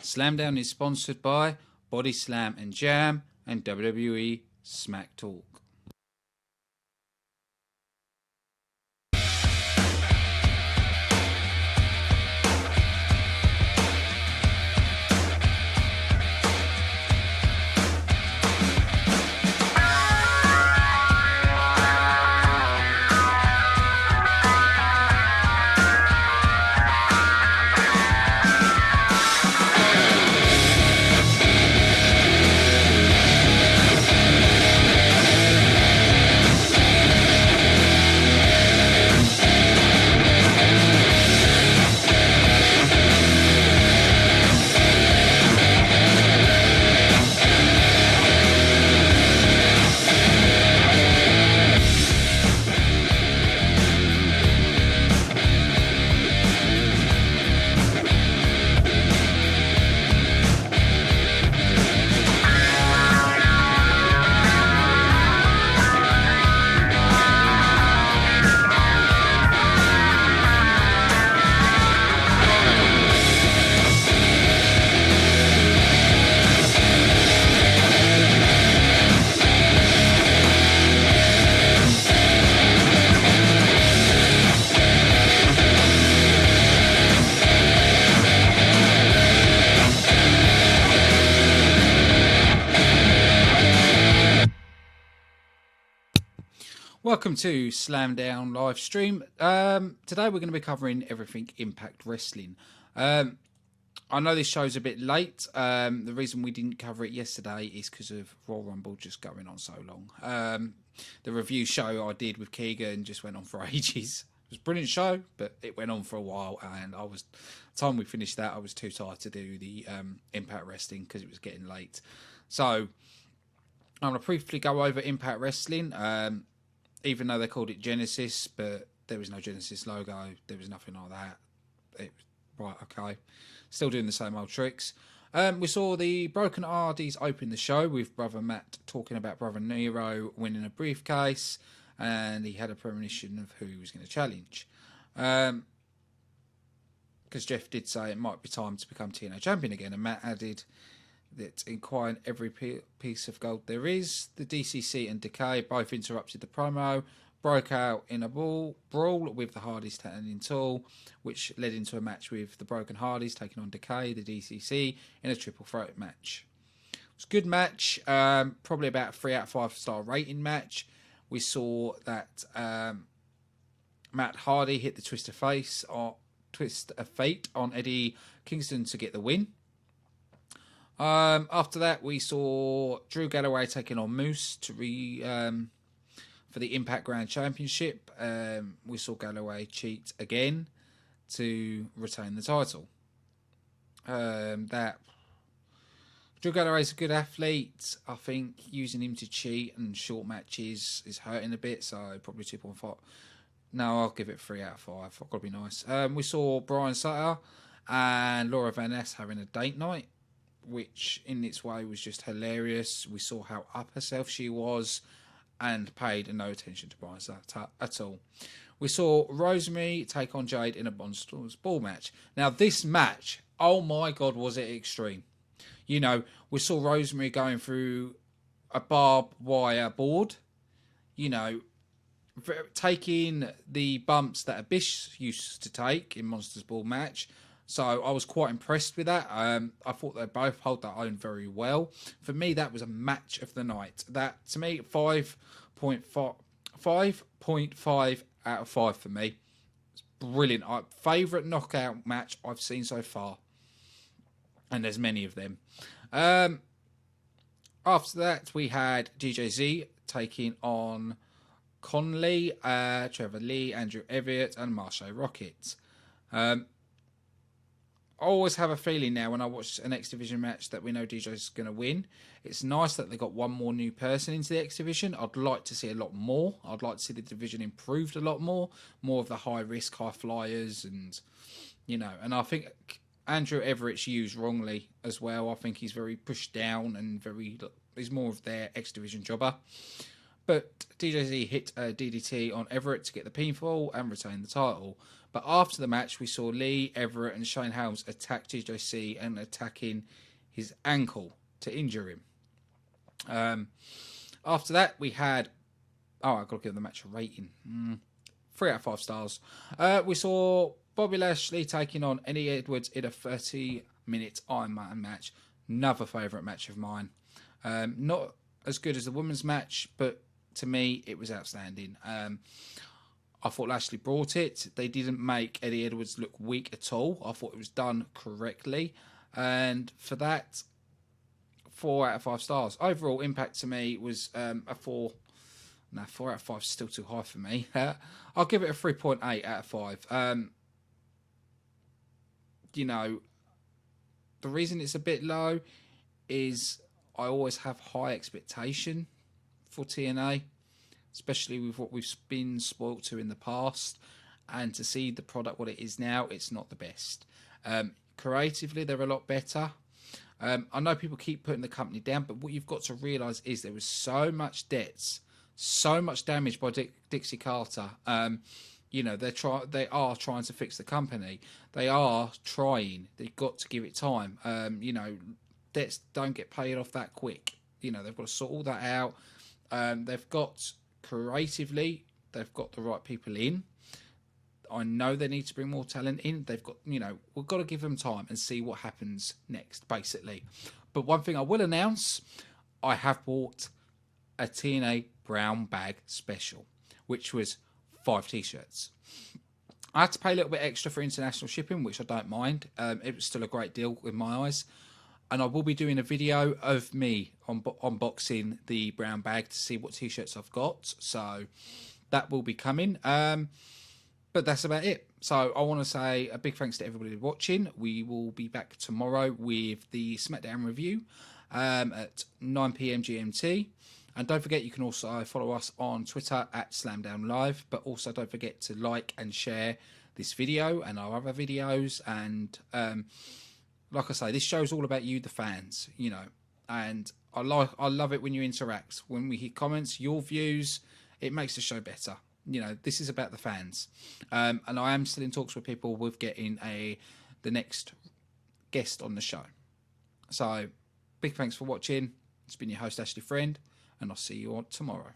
Slamdown is sponsored by Body Slam and Jam and WWE Smack Talk. Welcome to Slamdown live stream. Today we're going to be covering everything Impact Wrestling. I know this show's a bit late. The reason we didn't cover it yesterday is because of Royal Rumble just going on so long. The review show I did with Keegan just went on for ages. It was a brilliant show, but it went on for a while, and the time we finished that, I was too tired to do the Impact Wrestling because it was getting late. So I'm going to briefly go over Impact Wrestling. Even though they called it Genesis, but there was no Genesis logo. There was nothing like that. Right, okay. Still doing the same old tricks. We saw the Broken Hardys open the show with Brother Matt talking about Brother Nero winning a briefcase, and he had a premonition of who he was going to challenge. Because Jeff did say it might be time to become TNA champion again, and Matt added that inquiring every piece of gold there is. The DCC and Decay both interrupted the promo, broke out in a brawl with the Hardys turning tall, which led into a match with the Broken Hardys taking on Decay, the DCC, in a triple threat match. It was a good match, probably about a 3 out of 5 star rating match. We saw that Matt Hardy hit the twist of fate on Eddie Kingston to get the win. After that, we saw Drew Galloway taking on Moose for the Impact Grand Championship. We saw Galloway cheat again to retain the title. Drew Galloway's a good athlete. I think using him to cheat and short matches is hurting a bit, so probably 2.5. No, I'll give it 3 out of 5. I've got to be nice. We saw Brian Sutter and Laura Van Ness having a date night, which in its way was just hilarious. We saw how up herself she was and paid no attention to Brian Sutter at all. We saw Rosemary take on Jade in a Monsters Ball match. Now, this match, oh my God, was it extreme. You know, we saw Rosemary going through a barbed wire board, you know, taking the bumps that Abyss used to take in Monsters Ball match. So I was quite impressed with that. I thought they both held their own very well. For me, that was a match of the night. That, to me, 5.5 out of 5 for me. It's brilliant. Favourite knockout match I've seen so far. And there's many of them. After that, we had DJZ taking on Conley, Trevor Lee, Andrew Everett, and Marsha Rocket. I always have a feeling now when I watch an X Division match that we know DJ's going to win. It's nice that they got one more new person into the X Division. I'd like to see a lot more. I'd like to see the division improved a lot more. More of the high risk, high flyers, and you know. And I think Andrew Everett's used wrongly as well. I think he's very pushed down and he's more of their X Division jobber. But DJZ hit a DDT on Everett to get the pinfall and retain the title. But after the match, we saw Lee, Everett, and Shane Helms attack DJC and attacking his ankle to injure him. After that, we had... Oh, I've got to give the match a rating. 3 out of 5 stars. We saw Bobby Lashley taking on Eddie Edwards in a 30-minute Iron Man match. Another favourite match of mine. Not as good as the women's match, but to me, it was outstanding. I thought Lashley brought it. They didn't make Eddie Edwards look weak at all. I thought it was done correctly. And for that, 4 out of 5 stars. Overall impact to me was a 4. No, 4 out of 5 is still too high for me. I'll give it a 3.8 out of 5. You know, the reason it's a bit low is I always have high expectation for TNA, especially with what we've been spoilt to in the past. And to see the product what it is now, it's not the best. Creatively, they're a lot better. I know people keep putting the company down, but what you've got to realise is there was so much debts, so much damage by Dixie Carter. You know, they are trying to fix the company. They are trying. They've got to give it time. You know, debts don't get paid off that quick. You know, they've got to sort all that out. They've got creatively, they've got the right people in. I know they need to bring more talent in. They've got, you know, we've got to give them time and see what happens next, basically. But one thing I will announce, I have bought a TNA brown bag special, which was 5 t-shirts. I had to pay a little bit extra for international shipping, which I don't mind. It was still a great deal in my eyes. And I will be doing a video of me unboxing the brown bag to see what t-shirts I've got. So that will be coming. But that's about it. So I want to say a big thanks to everybody watching. We will be back tomorrow with the SmackDown review at 9 p.m. GMT. And don't forget, you can also follow us on Twitter at SlamDownLive. But also don't forget to like and share this video and our other videos. And like I say, this show's all about you, the fans, you know. And I love it when you interact. When we hear comments, your views, it makes the show better. You know, this is about the fans. And I am still in talks with people with getting the next guest on the show. So, big thanks for watching. It's been your host, Ashley Friend, and I'll see you all tomorrow.